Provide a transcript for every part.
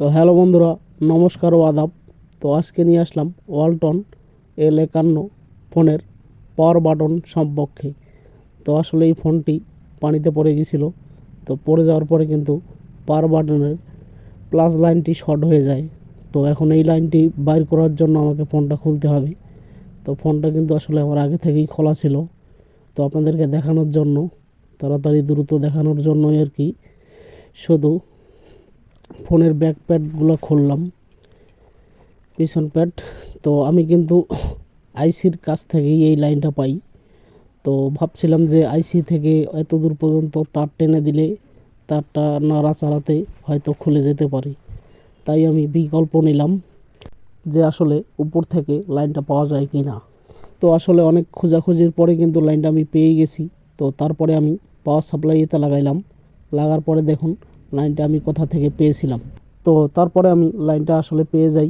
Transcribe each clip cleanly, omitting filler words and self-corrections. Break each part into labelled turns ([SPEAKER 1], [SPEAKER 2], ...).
[SPEAKER 1] তো হ্যালো বন্ধুরা, নমস্কার ও আদাব। তো আজকে নিয়ে আসলাম ওয়ালটন L51 ফোনের পাওয়ার বাটন সম্পর্কে। তো আসলে এই ফোনটি পানিতে পড়ে গিয়েছিল। তো পড়ে যাওয়ার পরে কিন্তু পাওয়ার বাটনের প্লাস লাইনটি শর্ট হয়ে যায়। তো এখন এই লাইনটি বাইর করার জন্য আমাকে ফোনটা খুলতে হবে। তো ফোনটা কিন্তু আসলে আমার আগে থেকেই খোলা ছিল। তো আপনাদেরকে দেখানোর জন্য, তাড়াতাড়ি দ্রুত দেখানোর জন্যই আর কি, শুধু ফোনের ব্যাক প্যাডগুলো খুললাম, পিছন প্যাড। তো আমি কিন্তু আইসির কাছ থেকেই এই লাইনটা পাই। তো ভাবছিলাম যে আইসি থেকে এত দূর পর্যন্ত তার টেনে দিলে তারটা নাড়াচাড়াতে হয়তো খুলে যেতে পারে। তাই আমি বিকল্প নিলাম যে আসলে উপর থেকে লাইনটা পাওয়া যায় কি না। তো আসলে অনেক খোঁজাখুঁজির পরে কিন্তু লাইনটা আমি পেয়ে গেছি। তো তারপরে আমি পাওয়ার সাপ্লাইতে লাগাইলাম। লাগার পরে দেখুন লাইনটা আমি কোথা থেকে পেয়েছিলাম। তো তারপরে আমি লাইনটা আসলে পেয়ে যাই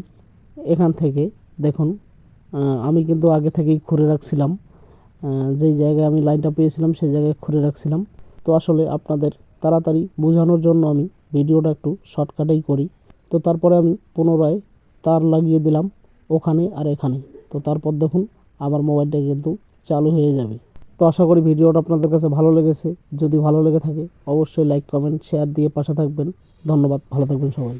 [SPEAKER 1] এখান থেকে। দেখুন, আমি কিন্তু আগে থেকেই খুঁড়ে রাখছিলাম, যেই জায়গায় আমি লাইনটা পেয়েছিলাম সেই জায়গায় খুঁড়ে রাখছিলাম। তো আসলে আপনাদের তাড়াতাড়ি বোঝানোর জন্য আমি ভিডিওটা একটু শর্টকাটেই করি। তো তারপরে আমি পুনরায় তার লাগিয়ে দিলাম ওখানে আর এখানে। তো তারপর দেখুন আমার মোবাইলটা কিন্তু চালু হয়ে যাবে। তো আশা করি ভিডিওটা আপনাদের কাছে ভালো লেগেছে। যদি ভালো লেগে থাকে অবশ্যই লাইক, কমেন্ট, শেয়ার দিয়ে পাশে থাকবেন। ধন্যবাদ, ভালো থাকবেন সবাই।